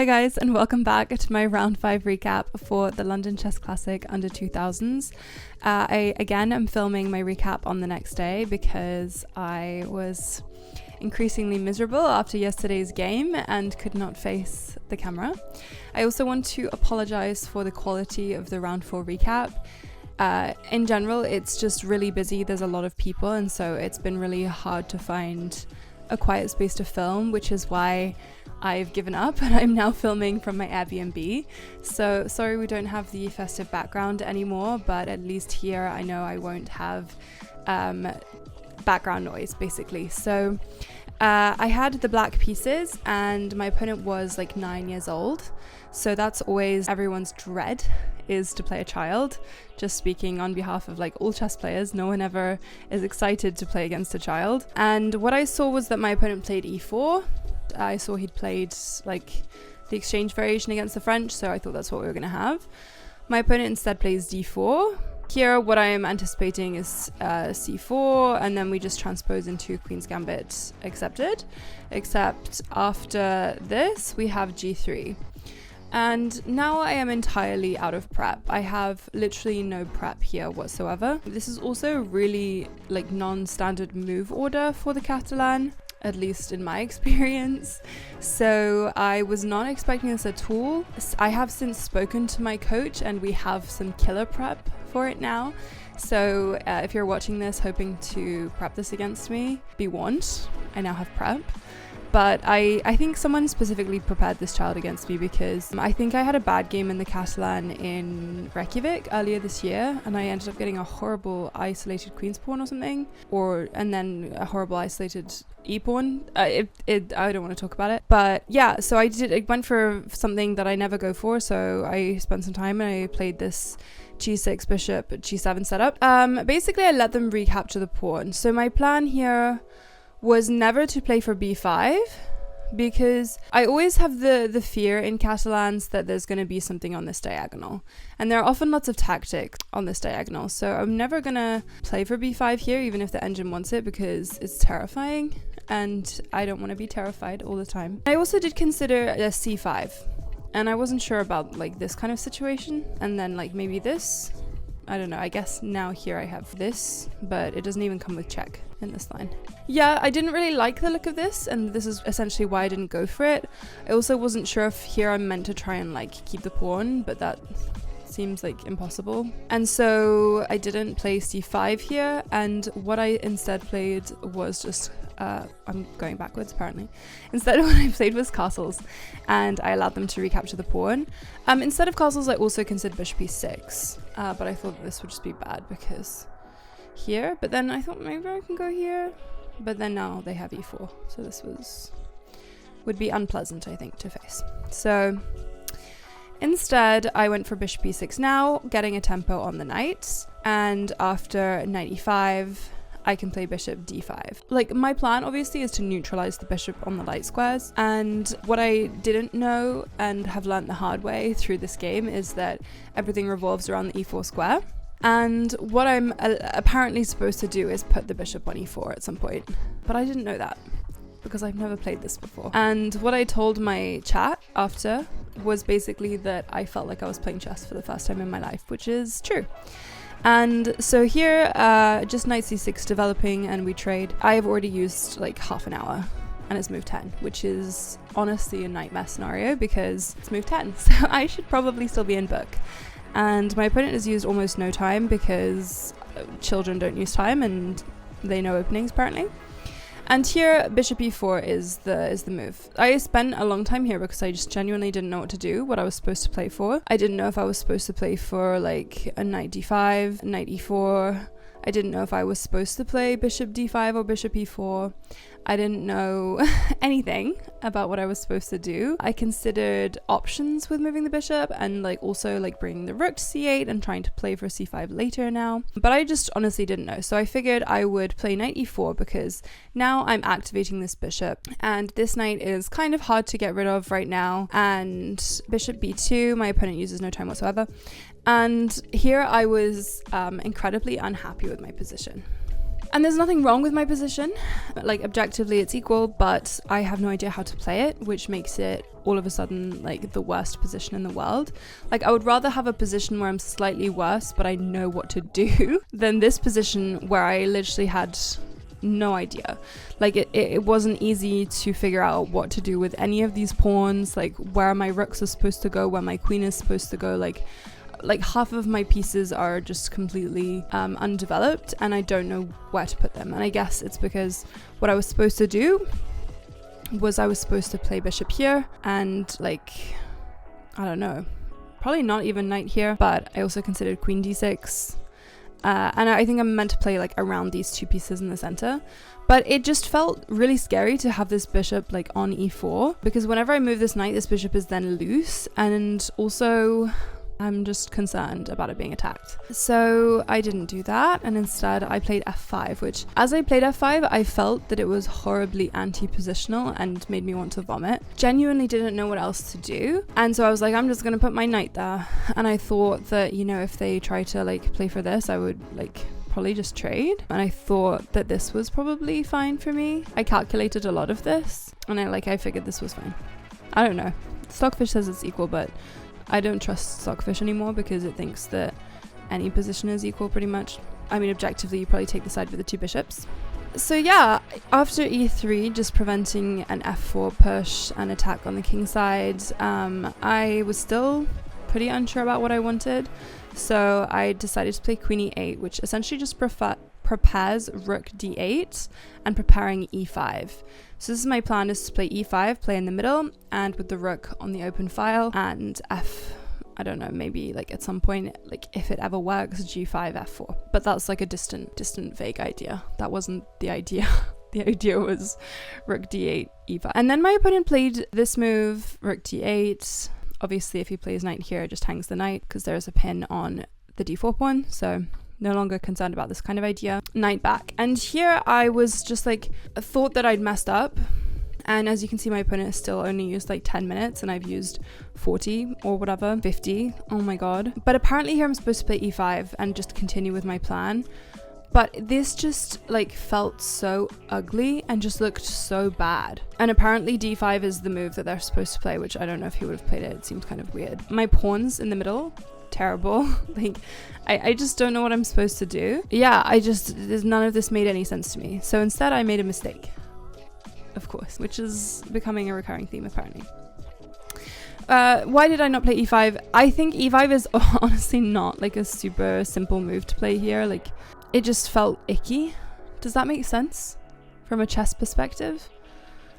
Hi guys, and welcome back to my round 5 recap for the London Chess Classic under 2000s. I again am filming my recap on the next day because I was increasingly miserable after yesterday's game and could not face the camera. I also want to apologize for the quality of the round 4 recap. In general, it's just really busy. There's a lot of people, and so it's been really hard to find a quiet space to film, which is why I've given up and I'm now filming from my Airbnb. So sorry we don't have the festive background anymore, but at least here I know I won't have background noise basically. So I had the black pieces and my opponent was like 9 years old. So that's always everyone's dread, is to play a child. Just speaking on behalf of like all chess players, no one ever is excited to play against a child. And what I saw was that my opponent played e4. I saw he'd played like the exchange variation against the French, so I thought that's what we were going to have. My opponent instead plays d4. Here what I am anticipating is c4, and then we just transpose into Queen's Gambit accepted, except after this we have g3. And now I am entirely out of prep. I have literally no prep here whatsoever. This is also really like non-standard move order for the Catalan, at least in my experience. So I was not expecting this at all. I have since spoken to my coach and we have some killer prep for it now. So if you're watching this hoping to prep this against me, be warned, I now have prep. But I think someone specifically prepared this child against me because I think I had a bad game in the Catalan in Reykjavik earlier this year, and I ended up getting a horrible isolated queen's pawn or something, and then a horrible isolated e-pawn. I don't want to talk about it, but yeah, so I went for something that I never go for, so I spent some time and I played this g6 bishop g7 setup. Basically I let them recapture the pawn. So my plan here was never to play for b5, because I always have the fear in Catalans that there's going to be something on this diagonal, and there are often lots of tactics on this diagonal, so I'm never going to play for b5 here even if the engine wants it, because it's terrifying and I don't want to be terrified all the time. I also did consider a c5, and I wasn't sure about like this kind of situation, and then like maybe this, I don't know. I guess now here I have this, but it doesn't even come with check in this line. Yeah, I didn't really like the look of this, and this is essentially why I didn't go for it. I also wasn't sure if here I'm meant to try and like keep the pawn, but that seems like impossible. And so I didn't play c5 here, and what I instead played was just I'm going backwards apparently. Instead what I played was castles, and I allowed them to recapture the pawn. Instead of castles I also considered bishop e6, but I thought this would just be bad because here, but then I thought maybe I can go here, but then now they have e4, so this would be unpleasant, I think, to face. So instead I went for bishop e6 now, getting a tempo on the knight, and after knight e5 I can play bishop d5. Like, my plan obviously is to neutralize the bishop on the light squares, and what I didn't know and have learned the hard way through this game is that everything revolves around the e4 square. And what I'm apparently supposed to do is put the bishop on e4 at some point, but I didn't know that because I've never played this before. And what I told my chat after was basically that I felt like I was playing chess for the first time in my life, which is true. And so here, just knight c6 developing, and we trade. I have already used like half an hour and it's move 10, which is honestly a nightmare scenario because it's move 10, so I should probably still be in book. And my opponent has used almost no time because children don't use time and they know openings apparently. And here bishop e4 is the move. I spent a long time here because I just genuinely didn't know what to do, what I was supposed to play for. I didn't know if I was supposed to play for like a knight d5, knight e4. I didn't know if I was supposed to play bishop d5 or bishop e4. I didn't know anything about what I was supposed to do. I considered options with moving the bishop and like also like bringing the rook to c8 and trying to play for c5 later now. But I just honestly didn't know. So I figured I would play knight e4 because now I'm activating this bishop, and this knight is kind of hard to get rid of right now. And bishop b2, my opponent uses no time whatsoever. And here I was incredibly unhappy with my position. And there's nothing wrong with my position. Like, objectively it's equal, but I have no idea how to play it, which makes it all of a sudden like the worst position in the world. Like, I would rather have a position where I'm slightly worse but I know what to do than this position where I literally had no idea. Like, it wasn't easy to figure out what to do with any of these pawns, like where my rooks are supposed to go, where my queen is supposed to go. Like half of my pieces are just completely undeveloped, and I don't know where to put them. And I guess it's because what I was supposed to do was I was supposed to play bishop here and, like, I don't know, probably not even knight here, but I also considered queen d6. And I think I'm meant to play like around these two pieces in the center, but it just felt really scary to have this bishop like on e4, because whenever I move this knight, this bishop is then loose, and also I'm just concerned about it being attacked. So I didn't do that, and instead I played f5, which, as I played f5, I felt that it was horribly anti-positional and made me want to vomit. Genuinely didn't know what else to do, and so I was like, I'm just gonna put my knight there. And I thought that, you know, if they try to like play for this, I would like probably just trade. And I thought that this was probably fine for me. I calculated a lot of this, and I figured this was fine. I don't know. Stockfish says it's equal, but I don't trust Stockfish anymore because it thinks that any position is equal pretty much. I mean, objectively, you probably take the side with the two bishops. So yeah, after e3, just preventing an f4 push and attack on the king side, I was still pretty unsure about what I wanted. So I decided to play queen e8, which essentially just prepares rook d8 and preparing e5. So this is my plan, is to play e5, play in the middle, and with the rook on the open file, and I don't know, maybe like at some point, like if it ever works, g5, f4. But that's like a distant vague idea. That wasn't the idea. The idea was rook d8, e5. And then my opponent played this move, rook d8. Obviously, if he plays knight here, it just hangs the knight because there's a pin on the d4 pawn. So no longer concerned about this kind of idea. Knight back. And here I was just like, thought that I'd messed up. And as you can see, my opponent has still only used like 10 minutes and I've used 40 or whatever, 50. Oh my God. But apparently here I'm supposed to play e5 and just continue with my plan. But this just like felt so ugly and just looked so bad. And apparently d5 is the move that they're supposed to play, which I don't know if he would have played it. It seems kind of weird. My pawns in the middle, terrible. Like, I just don't know what I'm supposed to do. Yeah, none of this made any sense to me. So instead I made a mistake, of course, which is becoming a recurring theme apparently. Why did I not play e5? I think e5 is honestly not like a super simple move to play here. Like, it just felt icky. Does that make sense from a chess perspective?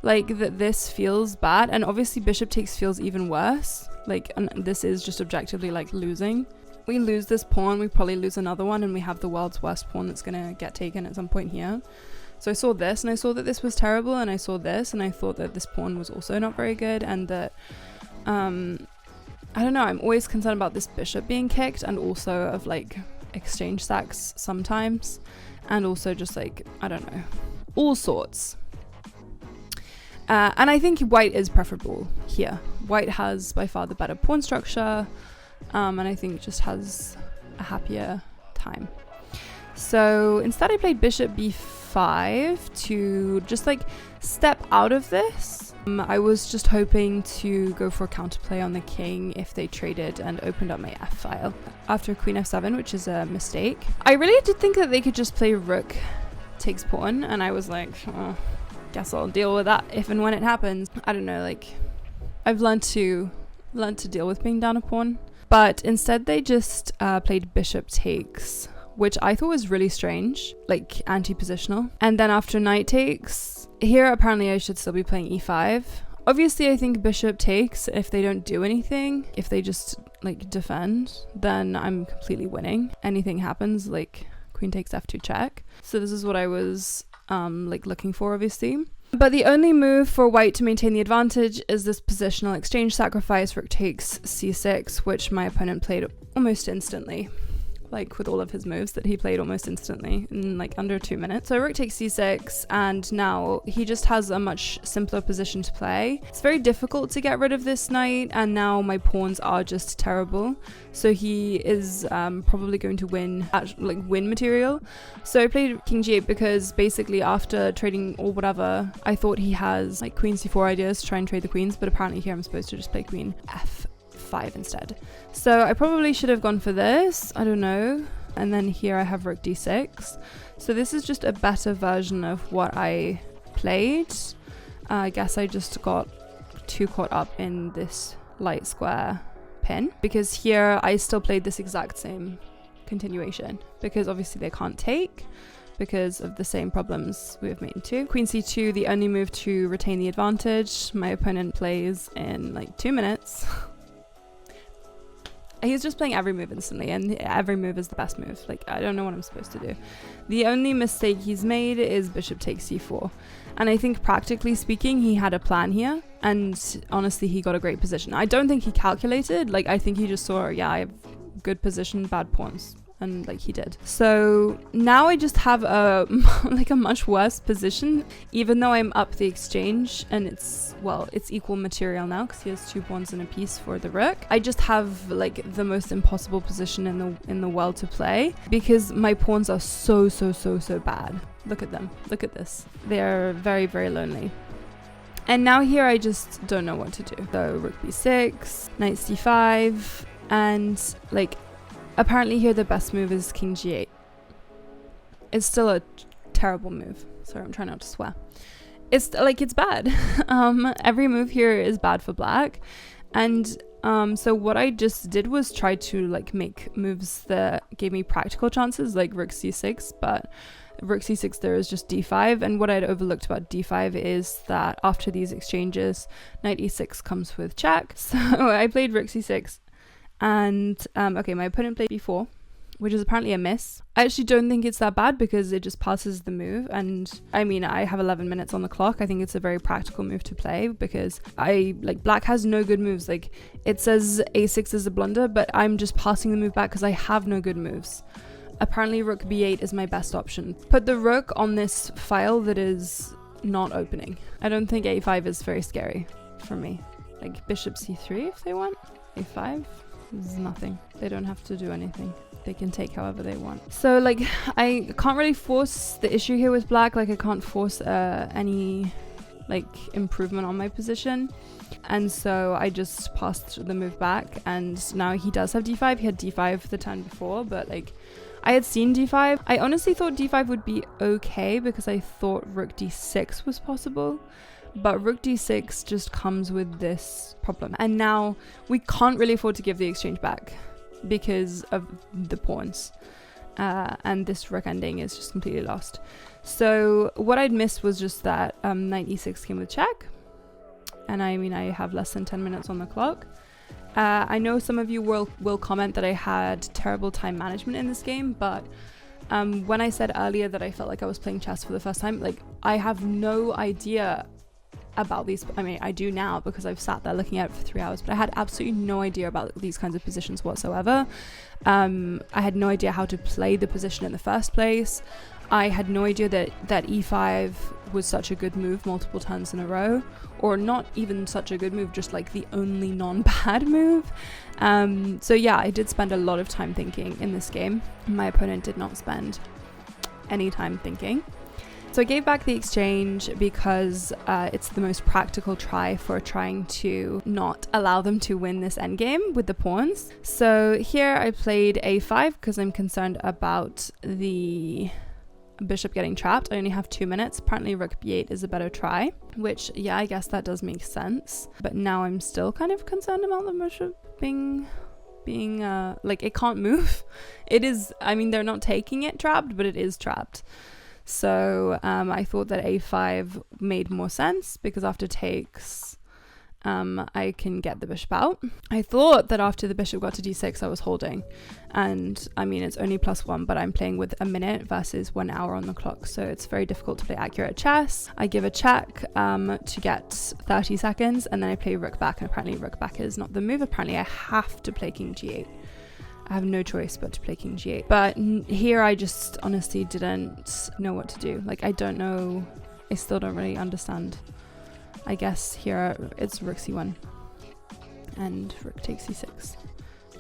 Like, that this feels bad, and obviously bishop takes feels even worse. Like, and this is just objectively like losing. We lose this pawn, we probably lose another one, and we have the world's worst pawn that's gonna get taken at some point here. So I saw this, and I saw that this was terrible, and I saw this, and I thought that this pawn was also not very good, and that, I don't know, I'm always concerned about this bishop being kicked, and also of like exchange sacks sometimes, and also just like, I don't know, all sorts. And I think white is preferable here. White has by far the better pawn structure, and I think just has a happier time. So instead I played bishop b5 to just like step out of this. I was just hoping to go for a counterplay on the king if they traded and opened up my f file. After queen f7, which is a mistake. I really did think that they could just play rook takes pawn, and I was like, oh, guess I'll deal with that if and when it happens. I don't know, like, I've learned to deal with being down a pawn. But instead they just played bishop takes, which I thought was really strange, like anti-positional. And then after knight takes, here apparently I should still be playing e5. Obviously I think bishop takes, if they don't do anything, if they just like defend, then I'm completely winning. Anything happens, like queen takes f2 check. So this is what I was like looking for, obviously. But the only move for white to maintain the advantage is this positional exchange sacrifice, rook takes c6, which my opponent played almost instantly. like with all of his moves that he played almost instantly in like under 2 minutes. So rook takes c6, and now he just has a much simpler position to play. It's very difficult to get rid of this knight, and now my pawns are just terrible. So he is probably going to win material. So I played king g8 because basically after trading or whatever, I thought he has like queen c4 ideas to try and trade the queens, but apparently here I'm supposed to just play queen f5 instead. So I probably should have gone for this, I don't know. And then here I have rook d6. So this is just a better version of what I played. I guess I just got too caught up in this light square pin, because here I still played this exact same continuation, because obviously they can't take because of the same problems we have made in 2. Queen c2, the only move to retain the advantage. My opponent plays in like 2 minutes. He's just playing every move instantly, and every move is the best move. Like, I don't know what I'm supposed to do. The only mistake he's made is bishop takes c4. And I think practically speaking, he had a plan here. And honestly, he got a great position. I don't think he calculated. Like, I think he just saw, yeah, I have good position, bad pawns. And like he did. So now I just have a like a much worse position, even though I'm up the exchange and it's equal material now because he has 2 pawns and a piece for the rook. I just have like the most impossible position in the world to play, because my pawns are so bad. Look at them. Look at this. They're very, very lonely. And now here I just don't know what to do. So rook b6, knight c5, and like apparently here the best move is king g8. It's still a terrible move. Sorry, I'm trying not to swear. It's like, it's bad. Every move here is bad for black. And so what I just did was try to like make moves that gave me practical chances, like rook c6, but rook c6 there is just d5. And what I'd overlooked about d5 is that after these exchanges, knight e6 comes with check. So I played rook c6. And okay, my opponent played b4, which is apparently a miss. I actually don't think it's that bad because it just passes the move. And I mean, I have 11 minutes on the clock. I think it's a very practical move to play because black has no good moves. Like, it says a6 is a blunder, but I'm just passing the move back because I have no good moves. Apparently rook b8 is my best option. Put the rook on this file that is not opening. I don't think a5 is very scary for me. Like bishop c3 if they want. a5 is nothing. They don't have to do anything. They can take however they want. So like, I can't really force the issue here with black. Like, I can't force any like improvement on my position. And so I just passed the move back, and now he does have d5. He had d5 the turn before, but like, I had seen d5. I honestly thought d5 would be okay because I thought rook d6 was possible. But rook d6 just comes with this problem. And now we can't really afford to give the exchange back because of the pawns. And this rook ending is just completely lost. So what I'd missed was just that knight e6 came with check. And I mean, I have less than 10 minutes on the clock. I know some of you will comment that I had terrible time management in this game, but when I said earlier that I felt like I was playing chess for the first time, like, I have no idea about these. I mean, I do now because I've sat there looking at it for 3 hours, but I had absolutely no idea about these kinds of positions whatsoever. I had no idea how to play the position in the first place. I had no idea that e5 was such a good move multiple turns in a row, or not even such a good move, just like the only non-bad move. So yeah, I did spend a lot of time thinking in this game. My opponent did not spend any time thinking. So I gave back the exchange because it's the most practical try for trying to not allow them to win this endgame with the pawns. So here I played a5 because I'm concerned about the bishop getting trapped. I only have 2 minutes. Apparently rook b8 is a better try, which, yeah, I guess that does make sense. But now I'm still kind of concerned about the bishop being like, it can't move. It is, I mean, they're not taking it trapped, but it is trapped. So I thought that a5 made more sense because after takes, I can get the bishop out. I thought that after the bishop got to d6, I was holding. And I mean, it's only +1, but I'm playing with a minute versus 1 hour on the clock. So it's very difficult to play accurate chess. I give a check to get 30 seconds, and then I play rook back. And apparently rook back is not the move. Apparently I have to play king g8. I have no choice but to play king g8. But here I just honestly didn't know what to do. Like, I don't know, I still don't really understand. I guess here it's rook c1 and rook takes c6.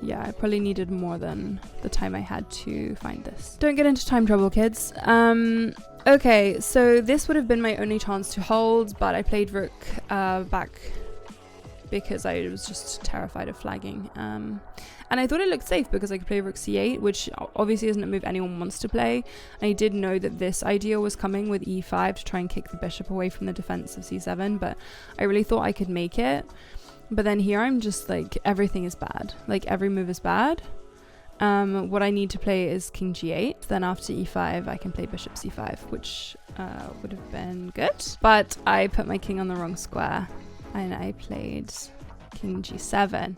Yeah, I probably needed more than the time I had to find this. Don't get into time trouble, kids. Okay, so this would have been my only chance to hold, but I played rook back because I was just terrified of flagging. And I thought it looked safe because I could play rook c8, which obviously isn't a move anyone wants to play. And I did know that this idea was coming with e5 to try and kick the bishop away from the defense of c7, but I really thought I could make it. But then here I'm just like, everything is bad. Like, every move is bad. What I need to play is king g8. Then after e5, I can play bishop c5, which would have been good. But I put my king on the wrong square, and I played king g7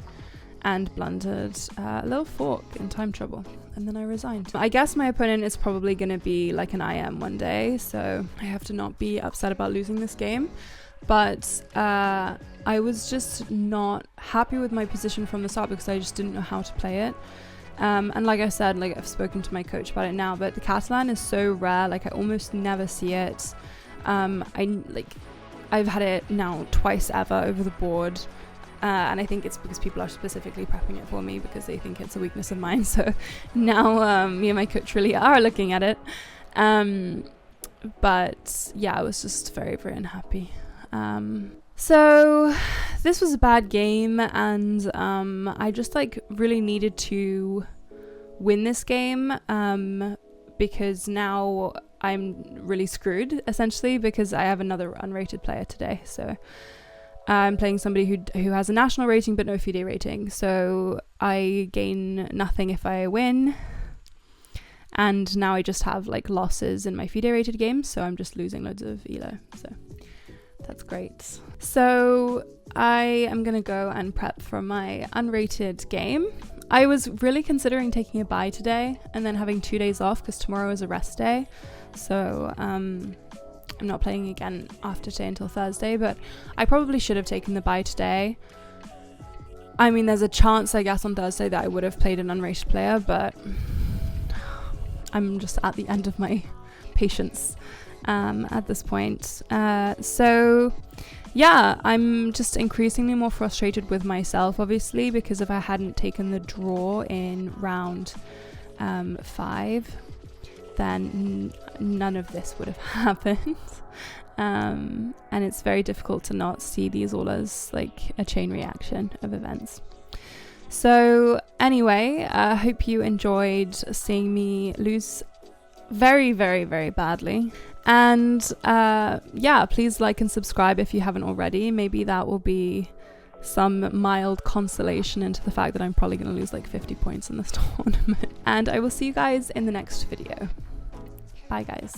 and blundered a little fork in time trouble. And then I resigned. I guess my opponent is probably going to be like an IM one day, so I have to not be upset about losing this game. But I was just not happy with my position from the start because I just didn't know how to play it. And like I said, like, I've spoken to my coach about it now, but the Catalan is so rare. Like, I almost never see it. I've had it now twice ever over the board. And I think it's because people are specifically prepping it for me because they think it's a weakness of mine. So now me and my coach really are looking at it. But yeah, I was just very, very unhappy. So this was a bad game, and I just like really needed to win this game because now I'm really screwed essentially because I have another unrated player today. So I'm playing somebody who has a national rating but no FIDE rating, so I gain nothing if I win. And now I just have like losses in my FIDE rated games, so I'm just losing loads of elo. So that's great. So I am gonna go and prep for my unrated game. I was really considering taking a bye today and then having 2 days off because tomorrow is a rest day. So I'm not playing again after today until Thursday, but I probably should have taken the bye today. I mean, there's a chance, I guess, on Thursday that I would have played an unrated player, but I'm just at the end of my patience at this point. So yeah, I'm just increasingly more frustrated with myself, obviously, because if I hadn't taken the draw in round 5, then none of this would have happened. And it's very difficult to not see these all as like a chain reaction of events. So anyway, I hope you enjoyed seeing me lose very, very, very badly. And yeah, please like and subscribe if you haven't already. Maybe that will be some mild consolation into the fact that I'm probably going to lose like 50 points in this tournament. And I will see you guys in the next video. Bye guys.